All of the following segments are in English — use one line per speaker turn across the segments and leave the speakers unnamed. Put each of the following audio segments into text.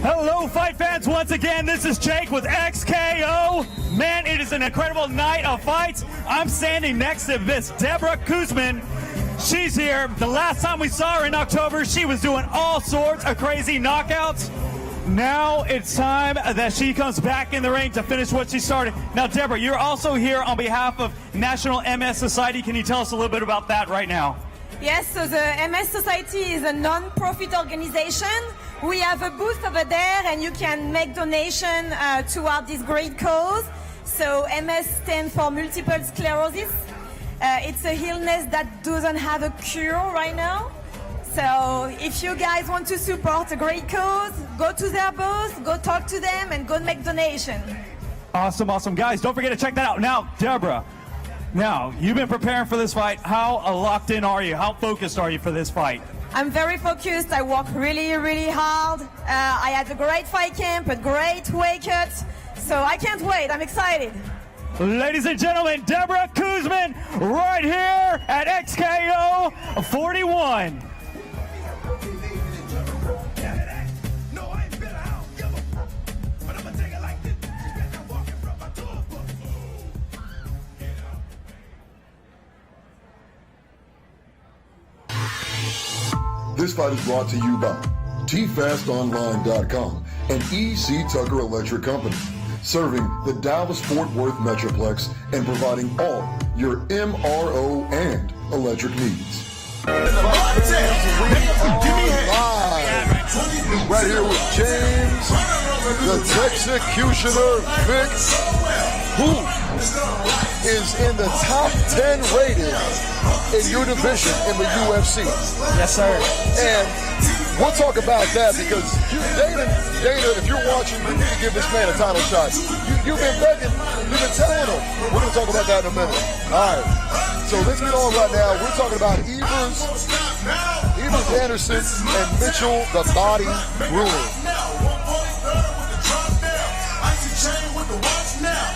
Hello, fight fans. Once again, this is Jake with XKO. Man, it is an incredible night of fights. I'm standing next to Miss Deborah Kuzman. She's here. The last time we saw her in October, she was doing all sorts of crazy knockouts. Now it's time that she comes back in the ring to finish what she started. Now, Deborah, you're also here on behalf of National MS Society. Can you tell us a little bit about that right now?
Yes, so the MS Society is a non-profit organization. We have a booth over there and you can make donation toward this great cause. So MS stands for multiple sclerosis. It's a illness that doesn't have a cure right now. So if you guys want to support a great cause, go to their booth, go talk to them and go make donation.
Awesome, awesome. Guys, don't forget to check that out. Now, Deborah, now you've been preparing for this fight. How locked in are you? How focused are you for this fight?
I'm very focused. I work really, really hard. I had a great fight camp, a great weight cut. So I can't wait. I'm excited.
Ladies and gentlemen, Deborah Kuzman right here at XKO 41.
This fight is brought to you by TFastOnline.com and EC Tucker Electric Company, serving the Dallas-Fort Worth Metroplex and providing all your MRO and electric needs. Right here with James, the Texecutioner Vic, who is in the top 10 rated in your division in the UFC.
Yes, sir.
And we'll talk about that because Dana, if you're watching, you need to give this man a title shot. You've been begging, you've been telling him. We're going to talk about that in a minute. All right. So let's get on right now. We're talking about Evers Anderson and Mitchell the Body Bruner.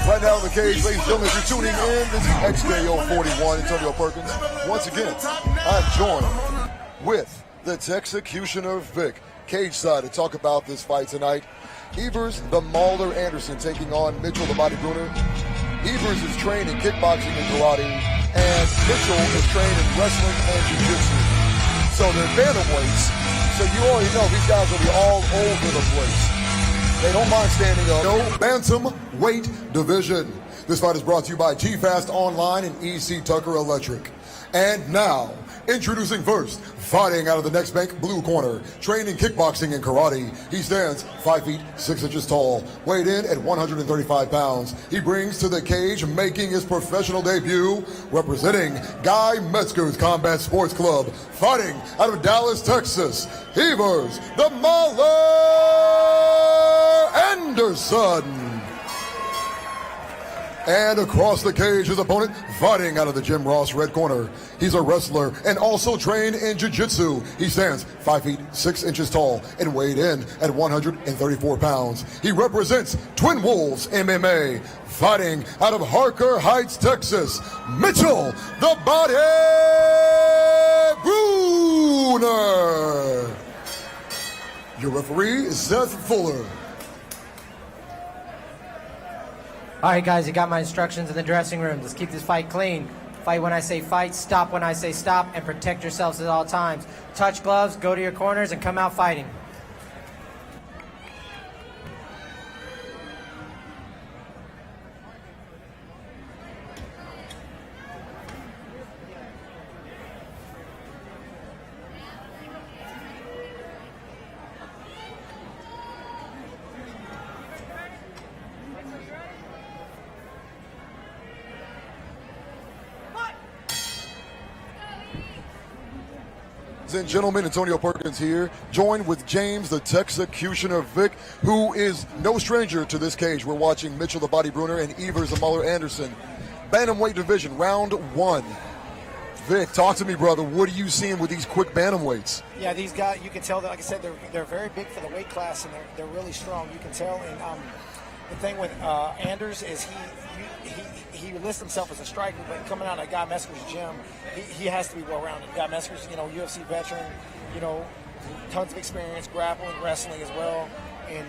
Right now in the cage, ladies and gentlemen, if you're tuning in, this is XKO 41, Antonio Perkins. Once again, I'm joined with the Texecutioner Vic, cage side, to talk about this fight tonight. Evers the Mauler Anderson taking on Mitchell the Body Bruner. Evers is trained in kickboxing and karate, and Mitchell is trained in wrestling and jiu-jitsu. So they're bantamweights, so you already know these guys will be all over the place. They don't mind standing up. No bantamweight division. This fight is brought to you by G-Fast Online and EC Tucker Electric. And now, introducing first, fighting out of the next bank blue corner, trained in kickboxing and karate. He stands 5 feet 6 inches tall, weighed in at 135 pounds. He brings to the cage, making his professional debut, representing Guy Metzger's Combat Sports Club, fighting out of Dallas, Texas, Evers the Mauler Anderson. And across the cage, his opponent, fighting out of the Jim Ross red corner. He's a wrestler and also trained in jiu-jitsu. He stands 5 feet 6 inches tall and weighed in at 134 pounds. He represents Twin Wolves MMA, fighting out of Harker Heights, Texas, Mitchell the Body Bruner. Your referee is Seth Fuller.
All right, guys, you got my instructions in the dressing room. Let's keep this fight clean. Fight when I say fight, stop when I say stop, and protect yourselves at all times. Touch gloves, go to your corners, and come out fighting.
Ladies and gentlemen, Antonio Perkins here, joined with James, the Texecutioner Vic, who is no stranger to this cage. We're watching Mitchell the Body Bruner and Evers the Mauler Anderson. Bantamweight division, round one. Vic, talk to me, brother. What are you seeing with these quick bantamweights?
Yeah, these guys, you can tell that, like I said, they're very big for the weight class, and they're really strong. You can tell. And the thing with Anders is he lists himself as a striker, but coming out of Guy Metzger's gym, he has to be well-rounded. Guy Metzger's, UFC veteran, tons of experience, grappling, wrestling as well. And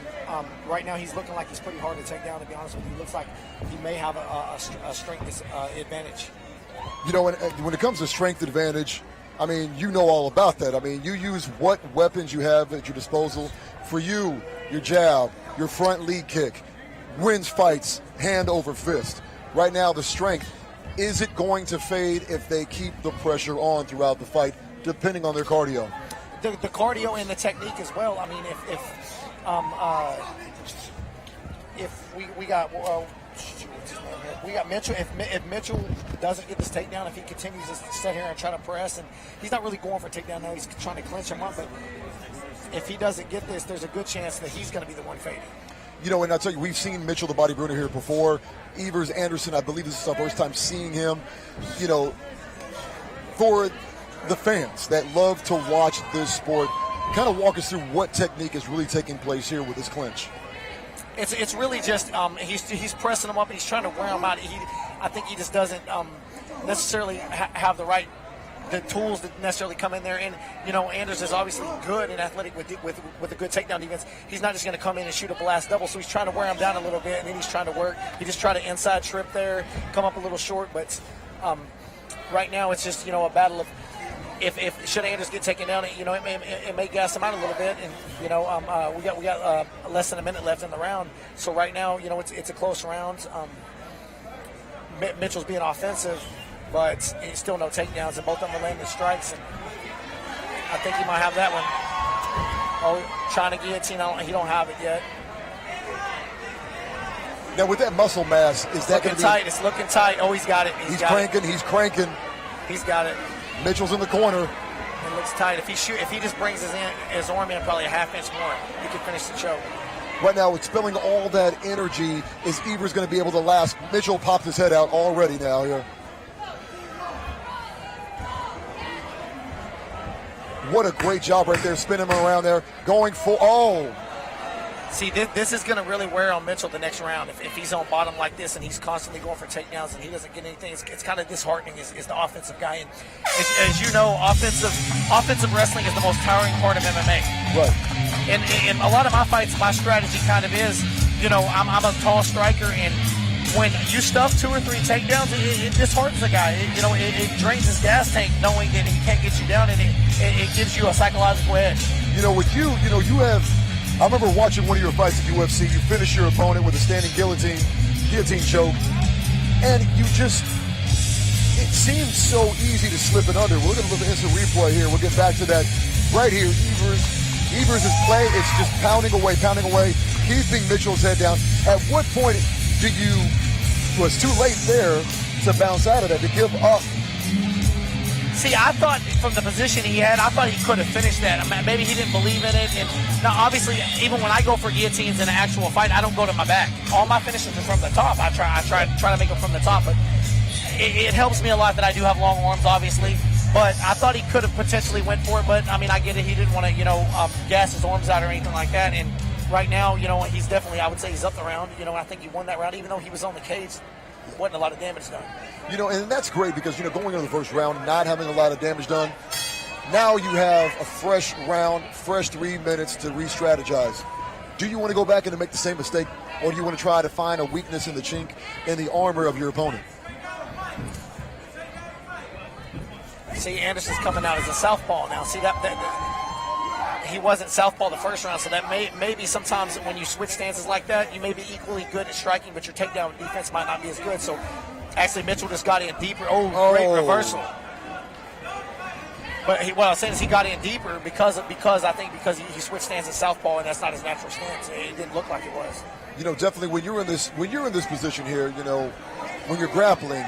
right now he's looking like he's pretty hard to take down, to be honest with you. It looks like he may have a strength advantage.
You know, when it comes to strength advantage, I mean, you know all about that. I mean, you use what weapons you have at your disposal. For you, your jab, your front lead kick, wins fights hand over fist. Right now, the strength, is it going to fade if they keep the pressure on throughout the fight, depending on their cardio?
The cardio and the technique as well. I mean, if we got Mitchell. If Mitchell doesn't get this takedown, if he continues to sit here and try to press, and he's not really going for a takedown now, he's trying to clinch him up. But if he doesn't get this, there's a good chance that he's going to be the one fading.
You know, and I'll tell you, we've seen Mitchell the Body Bruner here before. Evers, Anderson, I believe this is our first time seeing him. You know, for the fans that love to watch this sport, kind of walk us through what technique is really taking place here with this clinch.
It's really just he's pressing him up and he's trying to wear him out. I think he just doesn't necessarily have the tools that necessarily come in there. And you know, Anders is obviously good and athletic with a good takedown defense. He's not just going to come in and shoot a blast double. So he's trying to wear him down a little bit, and then he's trying to work. He just tried to inside trip there, come up a little short. But right now it's just, you know, a battle of if should Anders get taken down, you know, it may gas him out a little bit. And you know, we got less than a minute left in the round. So right now, you know, it's a close round. Mitchell's being offensive, but he's still no takedowns, and both of them are landing strikes. And I think he might have that one. Oh, trying to guillotine, he don't have it yet.
Now with that muscle mass, is that going to be
tight? It's looking tight. Oh, he's got it.
He's cranking.
He's got it.
Mitchell's in the corner.
It looks tight. If he just brings his arm in probably a half inch more, he can finish the choke.
Right now, expelling all that energy. Is Evers going to be able to last? Mitchell popped his head out already now here. What a great job right there, spinning him around there, going for, oh.
See, this is going to really wear on Mitchell the next round. If he's on bottom like this and he's constantly going for takedowns and he doesn't get anything, it's kind of disheartening as the offensive guy. And as you know, offensive wrestling is the most towering part of MMA.
Right.
And a lot of my fights, my strategy kind of is, you know, I'm a tall striker, and when you stuff 2 or 3 takedowns, it disheartens the guy. It drains his gas tank knowing that he can't get you down, and it gives you a psychological edge.
You know, with you have, I remember watching one of your fights at UFC. You finish your opponent with a standing guillotine choke, and it seems so easy to slip it under. We're going to look at instant replay here. We'll get back to that right here. Evers is playing. It's just pounding away, keeping Mitchell's head down. At what point was too late there to bounce out of that, to give up?
See, I thought from the position he had, I thought he could have finished that. Maybe he didn't believe in it. And now, obviously, even when I go for guillotines in an actual fight, I don't go to my back. All my finishes are from the top. I try to make them from the top, but it helps me a lot that I do have long arms, obviously. But I thought he could have potentially went for it. But I mean, I get it. He didn't want to, gas his arms out or anything like that. And right now, he's definitely, I would say, he's up the round. I think he won that round, even though he was on the cage. Wasn't a lot of damage done.
And that's great because, going into the first round, not having a lot of damage done, now you have a fresh round, fresh 3 minutes to re-strategize. Do you want to go back and make the same mistake, or do you want to try to find a weakness in the chink in the armor of your opponent?
See, Anderson's coming out as a southpaw now. See, that he wasn't southpaw the first round, so that may be sometimes when you switch stances like that, you may be equally good at striking, but your takedown defense might not be as good. So actually Mitchell just got in deeper. Great reversal. But what I was saying is he got in deeper because he switched stances southpaw, and that's not his natural stance. It didn't look like it was.
Definitely when you're in this position here, when you're grappling,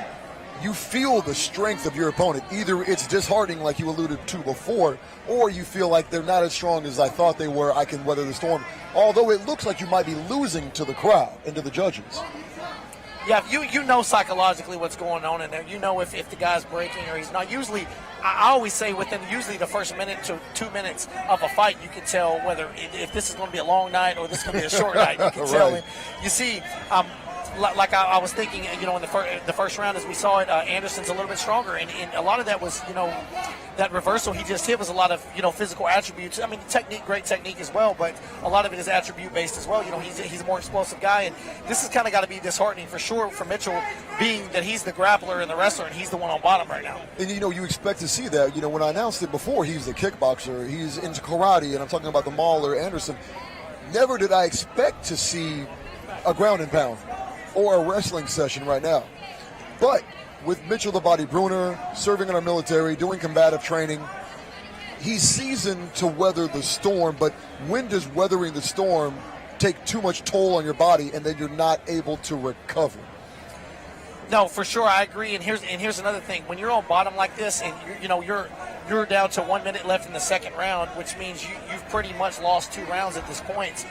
you feel the strength of your opponent. Either it's disheartening, like you alluded to before, or you feel like they're not as strong as I thought they were. I can weather the storm. Although it looks like you might be losing to the crowd and to the judges.
Yeah, you know psychologically what's going on in there. You know if the guy's breaking or he's not. Usually, I always say within usually the first minute to 2 minutes of a fight, you can tell whether if this is going to be a long night or this is going to be a short night. You can tell.
Right.
You see, like I was thinking, in the first round as we saw it, Anderson's a little bit stronger, and a lot of that was, that reversal he just hit was a lot of, physical attributes. I mean, technique, great technique as well, but a lot of it is attribute-based as well. He's a more explosive guy, and this has kind of got to be disheartening for sure for Mitchell, being that he's the grappler and the wrestler, and he's the one on bottom right now.
And, you expect to see that. When I announced it before, he's a kickboxer, he's into karate, and I'm talking about the Mauler, Anderson. Never did I expect to see a ground and pound or a wrestling session right now. But with Mitchell the Body Bruner, serving in our military, doing combative training, he's seasoned to weather the storm, but when does weathering the storm take too much toll on your body and then you're not able to recover?
No, for sure, I agree. And here's another thing: when you're on bottom like this, and you're down to 1 minute left in the second round, which means you've pretty much lost 2 rounds at this point.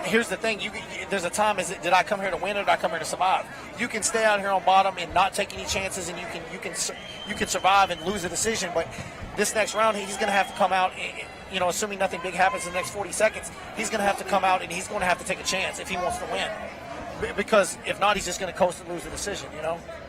Here's the thing: there's a time. Did I come here to win or did I come here to survive? You can stay out here on bottom and not take any chances, and you can survive and lose a decision. But this next round, he's going to have to come out. Assuming nothing big happens in the next 40 seconds, he's going to have to come out and he's going to have to take a chance if he wants to win. Because if not, he's just going to coast and lose the decision,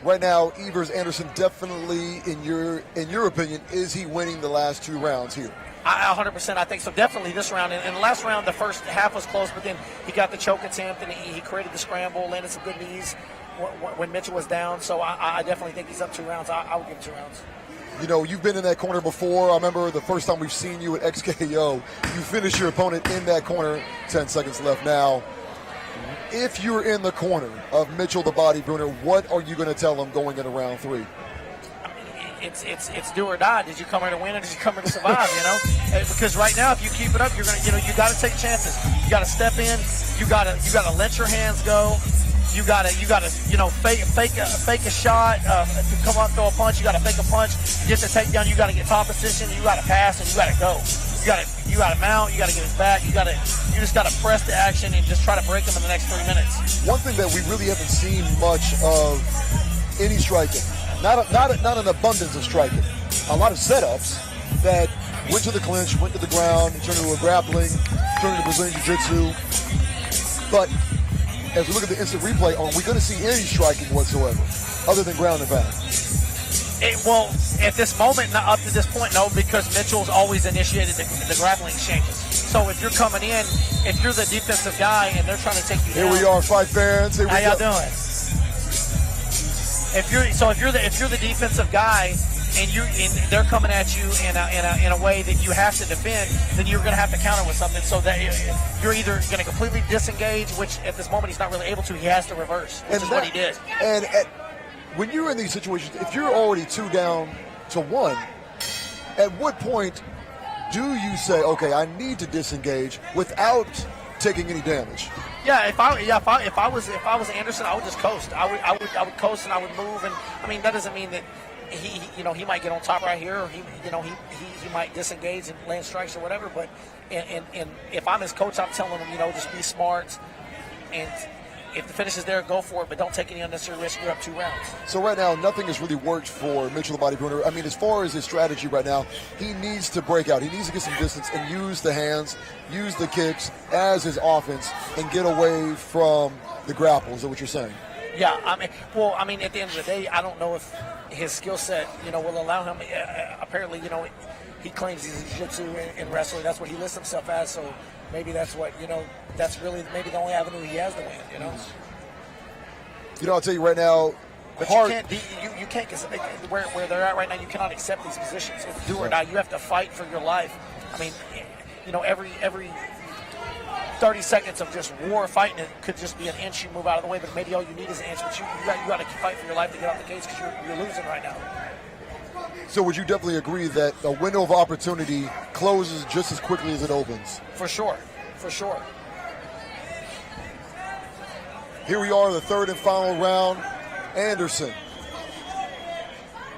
Right now, Evers Anderson definitely, in your opinion, is he winning the last 2 rounds here?
100%, I think so. Definitely this round. In the last round, the first half was close, but then he got the choke attempt and he created the scramble, landed some good knees when Mitchell was down. So I definitely think he's up 2 rounds. I would give him 2 rounds.
You've been in that corner before. I remember the first time we've seen you at XKO, you finished your opponent in that corner. 10 seconds left now. If you're in the corner of Mitchell the Body Bruner, what are you going to tell him going into round 3?
It's do or die. Did you come here to win or did you come here to survive? Because right now, if you keep it up, you're gonna you got to take chances. You got to step in. You got to let your hands go. You got to fake a shot to come up, throw a punch. You got to fake a punch, get the takedown. You got to get top position. You got to pass and you got to go. You got to mount. You got to get his back. You just got to press the action and just try to break him in the next 3 minutes.
One thing that we really haven't seen much of any striking, not an abundance of striking, a lot of setups that went to the clinch, went to the ground, turned into a grappling, turned into Brazilian Jiu-Jitsu. But as we look at the instant replay, are we going to see any striking whatsoever other than ground and pound?
Well, at this moment, not up to this point, no, because Mitchell's always initiated the grappling exchanges. So if you're coming in, if you're the defensive guy and they're trying to take you down.
Here we are, fight fans.
How y'all doing? If you're the defensive guy and they're coming at you in a way that you have to defend, then you're going to have to counter with something. So that you're either going to completely disengage, which at this moment he's not really able to. He has to reverse, which is what he did.
And when you're in these situations, if you're already 2 down to 1, at what point do you say, okay, I need to disengage without taking any damage?
Yeah, if I was Anderson, I would just coast. I would coast and I would move, and I mean that doesn't mean that he might get on top right here, or he might disengage and land strikes or whatever. But and if I'm his coach, I'm telling him, just be smart, and if the finish is there, go for it, but don't take any unnecessary risk. You're up 2 rounds.
So right now, nothing has really worked for Mitchell the Body Bruner. I mean, as far as his strategy right now, he needs to break out. He needs to get some distance and use the hands, use the kicks as his offense, and get away from the grapple. Is that what you're saying?
Yeah, at the end of the day, I don't know if his skill set, will allow him. Apparently, he claims he's jiu-jitsu and wrestling. That's what he lists himself as. So maybe that's what that's really maybe the only avenue he has to win.
I'll tell you right now.
But you can't where they're at right now. You cannot accept these positions. It's do or die. You have to fight for your life. I mean, every 30 seconds of just war fighting, it could just be an inch you move out of the way, but maybe all you need is an inch. But you got to fight for your life to get off the cage because you're losing right now.
So would you definitely agree that a window of opportunity closes just as quickly as it opens?
For sure.
Here we are, the 3rd and final round. Anderson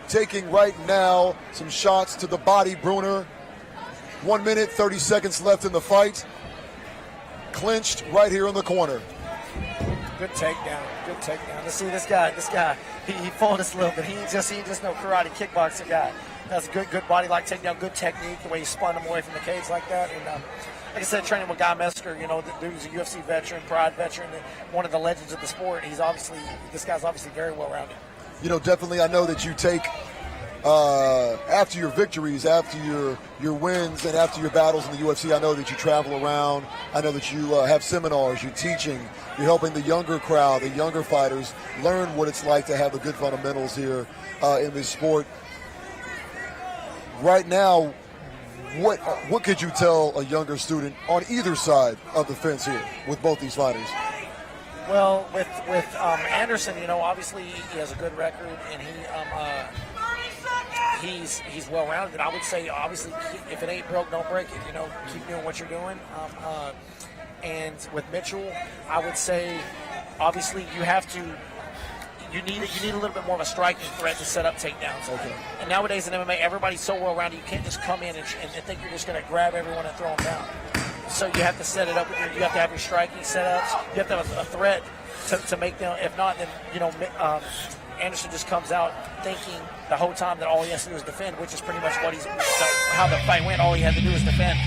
taking right now some shots to the Body Bruner. 1 minute, 30 seconds left in the fight. Clinched right here in the corner.
Good takedown. Let's see this guy. He folded us a little bit. He just no karate kickboxer guy. That's a good body like takedown, good technique, the way he spun him away from the cage like that. And like I said, training with Guy Metzger, you know, the dude's a UFC veteran, Pride veteran, one of the legends of the sport. This guy's obviously very well-rounded.
You know, definitely, I know that you take, after your victories, after your wins, and after your battles in the UFC, I know that you travel around. I know that you have seminars, you're teaching, you're helping the younger crowd, the younger fighters, learn what it's like to have the good fundamentals here in this sport. Right now, what could you tell a younger student on either side of the fence here with both these fighters?
Well, with Anderson, you know, obviously he has a good record, and he's well-rounded. I would say, obviously, if it ain't broke, don't break it. You know, keep doing what you're doing. And with Mitchell, I would say, obviously, you need a little bit more of a striking threat to set up takedowns. Okay. And nowadays in MMA, everybody's so well-rounded, you can't just come in and think you're just going to grab everyone and throw them down. So you have to set it up. You have to have your striking setups. You have to have a threat to make them. If not, then, you know, Anderson just comes out thinking the whole time that all he has to do is defend, which is pretty much how the fight went. All he had to do was defend.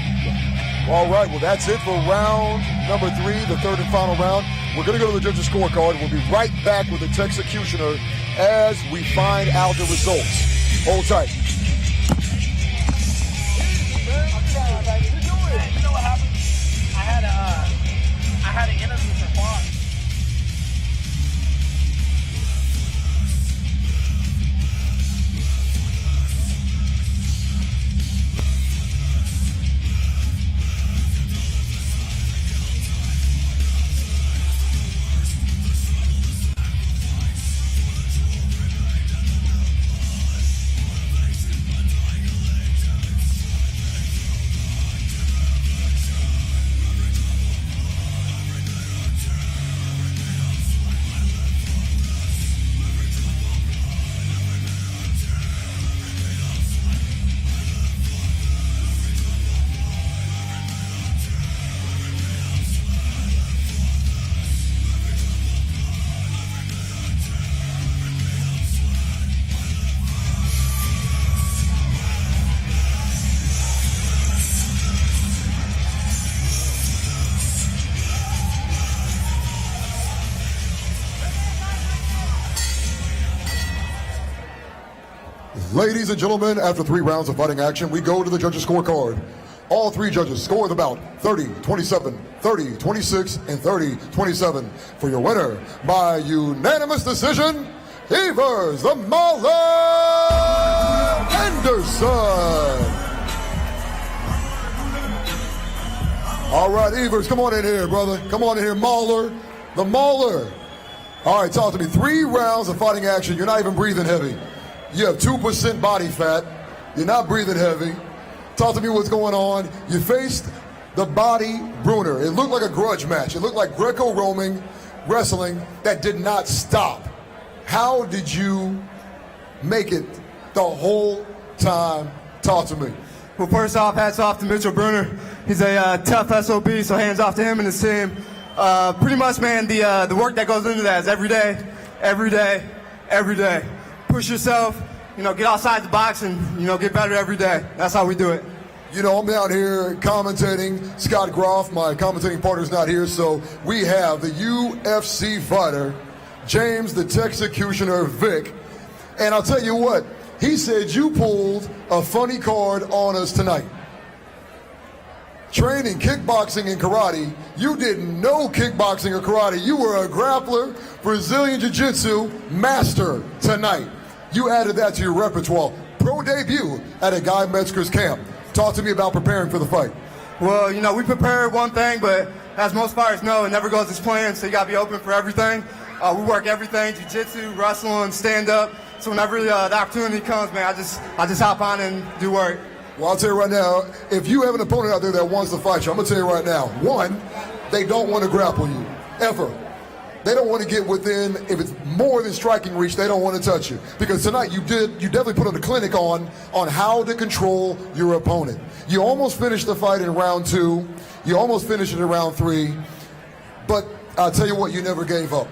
All right, well, that's it for round number 3, the third and final round. We're going to go to the judges' scorecard. We'll be right back with the Texecutioner as we find out the results. Hold tight.
You know what happened? I had an interview for Fox.
Ladies and gentlemen, after 3 rounds of fighting action, we go to the judges' scorecard. All 3 judges score the bout 30-27, 30-26, and 30-27. For your winner, by unanimous decision, Evers the Mauler Anderson. All right, Evers, come on in here, brother. Come on in here, Mauler. The Mauler. All right, talk to me. 3 rounds of fighting action. You're not even breathing heavy. You have 2% body fat. You're not breathing heavy. Talk to me what's going on. You faced the body Bruner. It looked like a grudge match. It looked like Greco-Roman wrestling that did not stop. How did you make it the whole time? Talk to me.
Well, first off, hats off to Mitchell Bruner. He's a tough SOB, so hands off to him and his team. Pretty much, man, the work that goes into that is every day, every day, every day. Push yourself, you know, get outside the box and, you know, get better every day. That's how we do it.
You know, I'm out here commentating. Scott Groff, my commentating partner's not here, so we have the UFC fighter, James the Texecutioner Vick. And I'll tell you what, he said you pulled a funny card on us tonight. Training kickboxing and karate, you didn't know kickboxing or karate. You were a grappler, Brazilian Jiu-Jitsu master tonight. You added that to your repertoire. Pro debut at a Guy Metzger's camp. Talk to me about preparing for the fight.
Well, you know, we prepared one thing, but as most fighters know, it never goes as planned, so you got to be open for everything. We work everything, jiu-jitsu, wrestling, stand-up. So whenever the opportunity comes, man, I just hop on and do work.
Well, I'll tell you right now, if you have an opponent out there that wants to fight you, I'm going to tell you right now, 1, they don't want to grapple you, ever. They don't want to get within, if it's more than striking reach, they don't want to touch you. Because tonight you definitely put on a clinic on how to control your opponent. You almost finished the fight in round 2. You almost finished it in round 3. But I'll tell you what, you never gave up.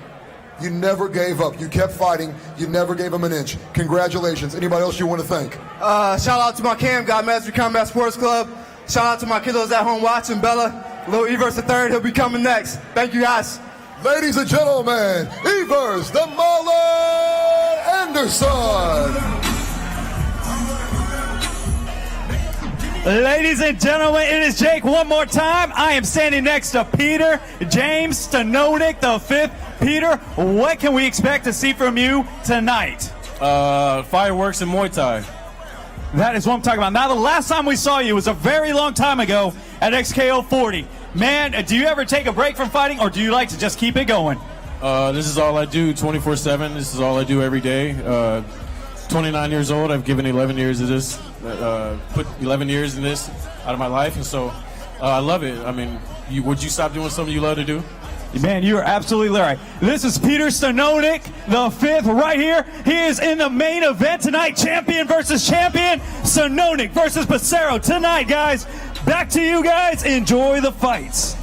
You never gave up. You kept fighting. You never gave them an inch. Congratulations. Anybody else you want to thank?
Shout out to my camp, Guy Metzger Combat Sports Club. Shout out to my kiddos at home watching. Bella, Lil Evers the third, he'll be coming next. Thank you, guys.
Ladies and gentlemen, Evers the Mullet Anderson.
Ladies and gentlemen, it is Jake one more time. I am standing next to Peter James Stanonik the fifth. Peter, what can we expect to see from you tonight?
Fireworks and Muay Thai.
That is what I'm talking about. Now, the last time we saw you was a very long time ago at XKO 40. Man, do you ever take a break from fighting, or do you like to just keep it going?
This is all I do 24/7. This is all I do every day. 29 years old. I've given 11 years of this. Put 11 years in this out of my life, and so I love it. I mean, would you stop doing something you love to do?
Man, you are absolutely right. This is Peter Stanonik, the fifth, right here. He is in the main event tonight. Champion versus champion. Stanonik versus Passero tonight, guys. Back to you guys. Enjoy the fights.